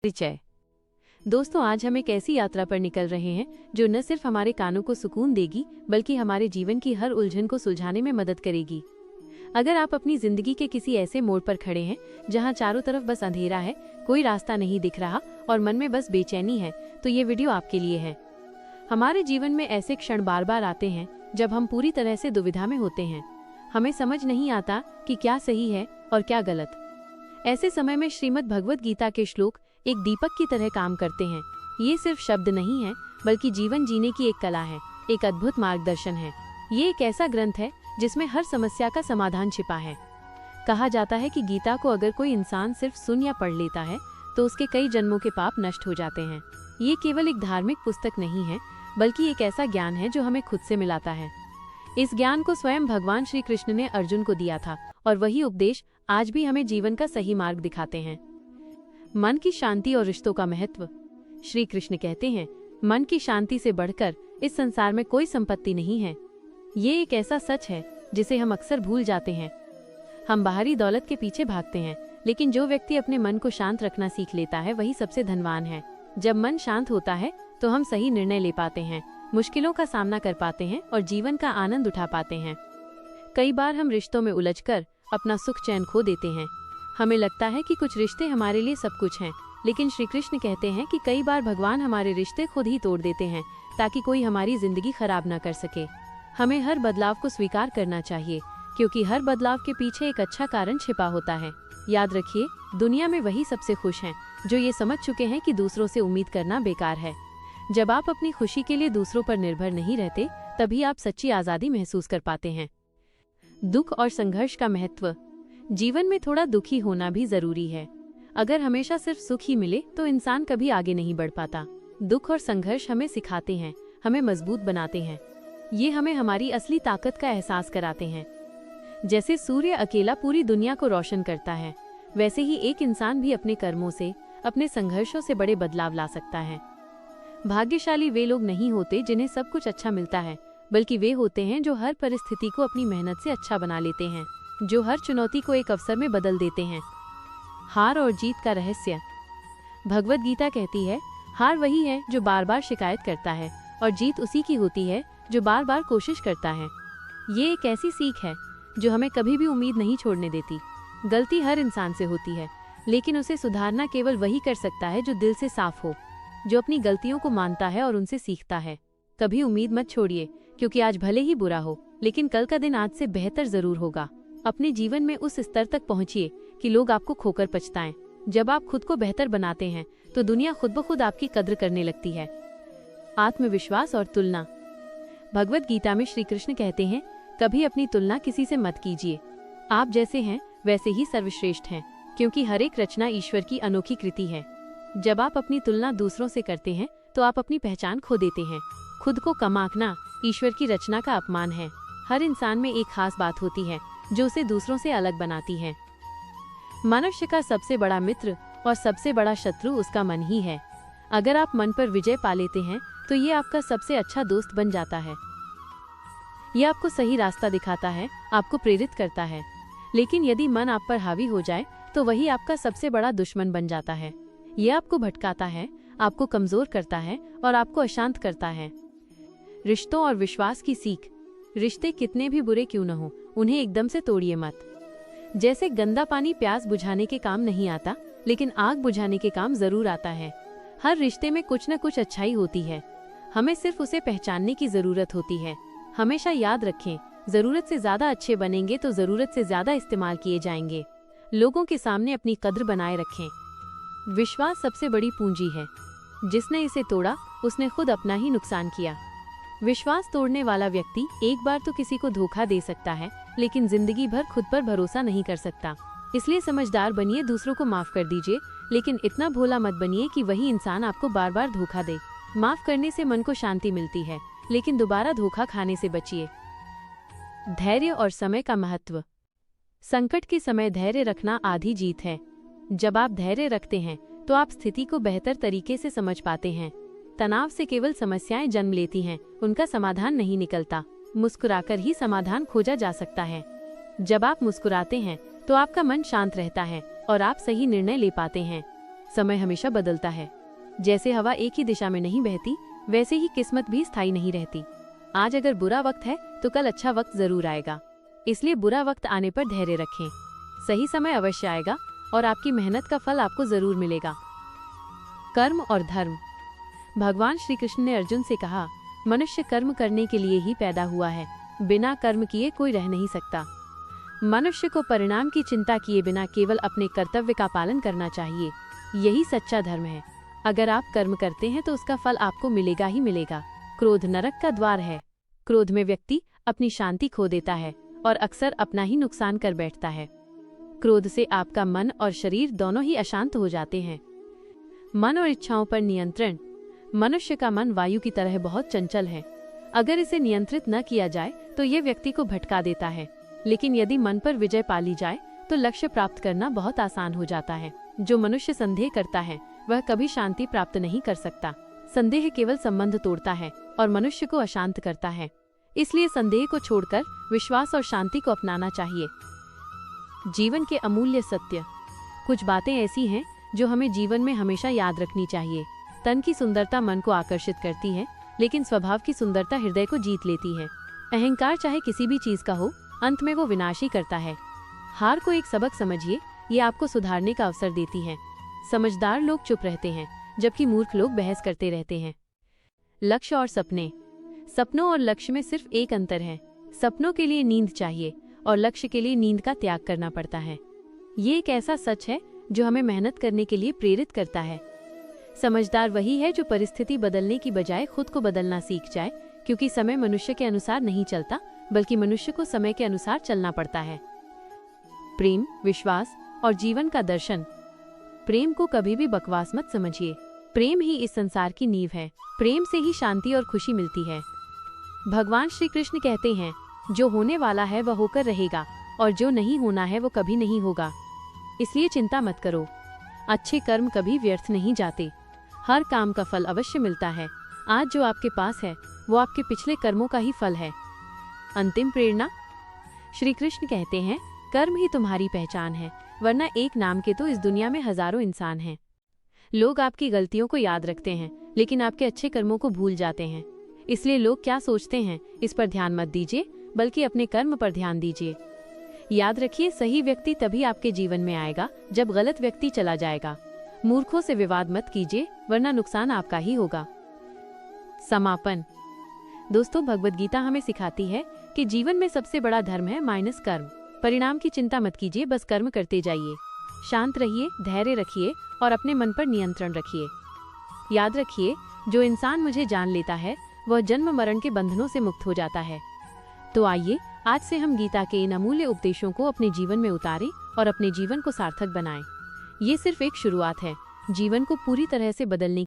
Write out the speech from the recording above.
परिचय। दोस्तों, आज हम एक ऐसी यात्रा पर निकल रहे हैं जो न सिर्फ हमारे कानों को सुकून देगी बल्कि हमारे जीवन की हर उलझन को सुलझाने में मदद करेगी। अगर आप अपनी जिंदगी के किसी ऐसे मोड़ पर खड़े हैं जहां चारों तरफ बस अंधेरा है, कोई रास्ता नहीं दिख रहा और मन में बस बेचैनी है, तो ये वीडियो आपके लिए है। हमारे जीवन में ऐसे क्षण बार बार आते हैं जब हम पूरी तरह से दुविधा में होते हैं। हमें समझ नहीं आता कि क्या सही है और क्या गलत। ऐसे समय में श्रीमद् भगवद गीता के श्लोक एक दीपक की तरह काम करते हैं। ये सिर्फ शब्द नहीं है बल्कि जीवन जीने की एक कला है, एक अद्भुत मार्गदर्शन है। ये एक ऐसा ग्रंथ है जिसमें हर समस्या का समाधान छिपा है। कहा जाता है कि गीता को अगर कोई इंसान सिर्फ सुन या पढ़ लेता है तो उसके कई जन्मों के पाप नष्ट हो जाते हैं। ये केवल एक धार्मिक पुस्तक नहीं है बल्कि एक ऐसा ज्ञान है जो हमें खुद से मिलाता है। इस ज्ञान को स्वयं भगवान श्री कृष्ण ने अर्जुन को दिया था और वही उपदेश आज भी हमें जीवन का सही मार्ग दिखाते हैं। मन की शांति और रिश्तों का महत्व। श्री कृष्ण कहते हैं, मन की शांति से बढ़कर इस संसार में कोई संपत्ति नहीं है। ये एक ऐसा सच है जिसे हम अक्सर भूल जाते हैं। हम बाहरी दौलत के पीछे भागते हैं, लेकिन जो व्यक्ति अपने मन को शांत रखना सीख लेता है वही सबसे धनवान है। जब मन शांत होता है तो हम सही निर्णय ले पाते हैं, मुश्किलों का सामना कर पाते हैं और जीवन का आनंद उठा पाते हैं। कई बार हम रिश्तों में उलझकर अपना सुख चैन खो देते हैं। हमें लगता है कि कुछ रिश्ते हमारे लिए सब कुछ हैं, लेकिन श्री कृष्ण कहते हैं कि कई बार भगवान हमारे रिश्ते खुद ही तोड़ देते हैं ताकि कोई हमारी जिंदगी खराब न कर सके। हमें हर बदलाव को स्वीकार करना चाहिए, क्योंकि हर बदलाव के पीछे एक अच्छा कारण छिपा होता है। याद रखिए, दुनिया में वही सबसे खुश हैं जो ये समझ चुके हैं कि दूसरों से उम्मीद करना बेकार है। जब आप अपनी खुशी के लिए दूसरों पर निर्भर नहीं रहते, तभी आप सच्ची आज़ादी महसूस कर पाते हैं। दुख और संघर्ष का महत्व। जीवन में थोड़ा दुखी होना भी जरूरी है। अगर हमेशा सिर्फ सुख ही मिले तो इंसान कभी आगे नहीं बढ़ पाता। दुख और संघर्ष हमें सिखाते हैं, हमें मजबूत बनाते हैं। ये हमें हमारी असली ताकत का एहसास कराते हैं। जैसे सूर्य अकेला पूरी दुनिया को रोशन करता है, वैसे ही एक इंसान भी अपने कर्मों से, अपने संघर्षों से बड़े बदलाव ला सकता है। भाग्यशाली वे लोग नहीं होते जिन्हें सब कुछ अच्छा मिलता है, बल्कि वे होते हैं जो हर परिस्थिति को अपनी मेहनत से अच्छा बना लेते हैं, जो हर चुनौती को एक अवसर में बदल देते हैं। हार और जीत का रहस्य। भगवद गीता कहती है, हार वही है जो बार बार शिकायत करता है और जीत उसी की होती है जो बार बार कोशिश करता है। ये एक ऐसी सीख है जो हमें कभी भी उम्मीद नहीं छोड़ने देती। गलती हर इंसान से होती है, लेकिन उसे सुधारना केवल वही कर सकता है जो दिल से साफ हो, जो अपनी गलतियों को मानता है और उनसे सीखता है। कभी उम्मीद मत छोड़िए, क्योंकि आज भले ही बुरा हो, लेकिन कल का दिन आज से बेहतर जरूर होगा। अपने जीवन में उस स्तर तक पहुंचिए कि लोग आपको खोकर पछताएं। जब आप खुद को बेहतर बनाते हैं तो दुनिया खुद ब खुद आपकी कद्र करने लगती है। आत्मविश्वास और तुलना। भगवद गीता में श्री कृष्ण कहते हैं, कभी अपनी तुलना किसी से मत कीजिए। आप जैसे हैं वैसे ही सर्वश्रेष्ठ हैं, क्योंकि हर एक रचना ईश्वर की अनोखी कृति है। जब आप अपनी तुलना दूसरों से करते हैं तो आप अपनी पहचान खो देते हैं। खुद को कम आंकना ईश्वर की रचना का अपमान है। हर इंसान में एक खास बात होती है जो उसे दूसरों से अलग बनाती है। मनुष्य का सबसे बड़ा मित्र और सबसे बड़ा शत्रु उसका मन ही है। अगर आप मन पर विजय पा लेते हैं तो ये आपका सबसे अच्छा दोस्त बन जाता है। ये आपको सही रास्ता दिखाता है, आपको प्रेरित करता है। लेकिन यदि मन आप पर हावी हो जाए तो वही आपका सबसे बड़ा दुश्मन बन जाता है। ये आपको भटकाता है, आपको कमजोर करता है और आपको अशांत करता है। रिश्तों और विश्वास की सीख। रिश्ते कितने भी बुरे क्यों न हो, उन्हें एकदम से तोड़िए मत। जैसे गंदा पानी प्यास बुझाने के काम नहीं आता, लेकिन आग बुझाने के काम जरूर आता है। हर रिश्ते में कुछ न कुछ अच्छाई होती है, हमें सिर्फ उसे पहचानने की जरूरत होती है। हमेशा याद रखें, जरूरत से ज्यादा अच्छे बनेंगे तो जरूरत से ज्यादा इस्तेमाल किए जाएंगे। लोगों के सामने अपनी कद्र बनाए रखें। विश्वास सबसे बड़ी पूंजी है। जिसने इसे तोड़ा उसने खुद अपना ही नुकसान किया। विश्वास तोड़ने वाला व्यक्ति एक बार तो किसी को धोखा दे सकता है, लेकिन जिंदगी भर खुद पर भरोसा नहीं कर सकता। इसलिए समझदार बनिए, दूसरों को माफ कर दीजिए, लेकिन इतना भोला मत बनिए कि वही इंसान आपको बार बार धोखा दे। माफ करने से मन को शांति मिलती है, लेकिन दोबारा धोखा खाने से बचिए। धैर्य और समय का महत्व। संकट के समय धैर्य रखना आधी जीत है। जब आप धैर्य रखते हैं तो आप स्थिति को बेहतर तरीके से समझ पाते हैं। तनाव से केवल समस्याएं जन्म लेती हैं, उनका समाधान नहीं निकलता। मुस्कुराकर ही समाधान खोजा जा सकता है। जब आप मुस्कुराते हैं तो आपका मन शांत रहता है और आप सही निर्णय ले पाते हैं। समय हमेशा बदलता है। जैसे हवा एक ही दिशा में नहीं बहती, वैसे ही किस्मत भी स्थायी नहीं रहती। आज अगर बुरा वक्त है तो कल अच्छा वक्त जरूर आएगा। इसलिए बुरा वक्त आने पर धैर्य रखें। सही समय अवश्य आएगा और आपकी मेहनत का फल आपको जरूर मिलेगा। कर्म और धर्म। भगवान श्री कृष्ण ने अर्जुन से कहा, मनुष्य कर्म करने के लिए ही पैदा हुआ है, बिना कर्म किए कोई रह नहीं सकता। मनुष्य को परिणाम की चिंता किए बिना केवल अपने कर्तव्य का पालन करना चाहिए। यही सच्चा धर्म है। अगर आप कर्म करते हैं तो उसका फल आपको मिलेगा ही मिलेगा। क्रोध नरक का द्वार है। क्रोध में व्यक्ति अपनी शांति खो देता है और अक्सर अपना ही नुकसान कर बैठता है। क्रोध से आपका मन और शरीर दोनों ही अशांत हो जाते हैं। मन और इच्छाओं पर नियंत्रण। मनुष्य का मन वायु की तरह बहुत चंचल है। अगर इसे नियंत्रित न किया जाए तो ये व्यक्ति को भटका देता है, लेकिन यदि मन पर विजय पा ली जाए तो लक्ष्य प्राप्त करना बहुत आसान हो जाता है। जो मनुष्य संदेह करता है वह कभी शांति प्राप्त नहीं कर सकता। संदेह केवल संबंध तोड़ता है और मनुष्य को अशांत करता है। इसलिए संदेह को छोड़कर विश्वास और शांति को अपनाना चाहिए। जीवन के अमूल्य सत्य। कुछ बातें ऐसी हैं जो हमें जीवन में हमेशा याद रखनी चाहिए। तन की सुंदरता मन को आकर्षित करती है, लेकिन स्वभाव की सुंदरता हृदय को जीत लेती है। अहंकार चाहे किसी भी चीज का हो, अंत में वो विनाशी करता है। हार को एक सबक समझिए, ये आपको सुधारने का अवसर देती है। समझदार लोग चुप रहते हैं, जबकि मूर्ख लोग बहस करते रहते हैं। लक्ष्य और सपने। सपनों और लक्ष्य में सिर्फ एक अंतर है। सपनों के लिए नींद चाहिए और लक्ष्य के लिए नींद का त्याग करना पड़ता है। ये एक ऐसा सच है जो हमें मेहनत करने के लिए प्रेरित करता है। समझदार वही है जो परिस्थिति बदलने की बजाय खुद को बदलना सीख जाए, क्योंकि समय मनुष्य के अनुसार नहीं चलता, बल्कि मनुष्य को समय के अनुसार चलना पड़ता है। प्रेम, विश्वास और जीवन का दर्शन। प्रेम को कभी भी बकवास मत समझिए। प्रेम ही इस संसार की नींव है। प्रेम से ही शांति और खुशी मिलती है। भगवान श्री कृष्ण कहते हैं, जो होने वाला है वह होकर रहेगा और जो नहीं होना है वो कभी नहीं होगा। इसलिए चिंता मत करो। अच्छे कर्म कभी व्यर्थ नहीं जाते। हर काम का फल अवश्य मिलता है। आज जो आपके पास है वो आपके पिछले कर्मों का ही फल है। अंतिम प्रेरणा। श्री कृष्ण कहते हैं, कर्म ही तुम्हारी पहचान है, वरना एक नाम के तो इस दुनिया में हजारों इंसान हैं। लोग आपकी गलतियों को याद रखते हैं, लेकिन आपके अच्छे कर्मों को भूल जाते हैं। इसलिए लोग क्या सोचते हैं इस पर ध्यान मत दीजिए, बल्कि अपने कर्म पर ध्यान दीजिए। याद रखिए, सही व्यक्ति तभी आपके जीवन में आएगा जब गलत व्यक्ति चला जाएगा। मूर्खों से विवाद मत कीजिए, वरना नुकसान आपका ही होगा। समापन। दोस्तों, भगवद गीता हमें सिखाती है कि जीवन में सबसे बड़ा धर्म है माइनस कर्म। परिणाम की चिंता मत कीजिए, बस कर्म करते जाइए। शांत रहिए, धैर्य रखिए और अपने मन पर नियंत्रण रखिए। याद रखिए, जो इंसान मुझे जान लेता है वह जन्म मरण के बंधनों से मुक्त हो जाता है। तो आइए आज से हम गीता के इन अमूल्य उपदेशों को अपने जीवन में उतारें और अपने जीवन को सार्थक बनाएं। ये सिर्फ एक शुरुआत है जीवन को पूरी तरह से बदलने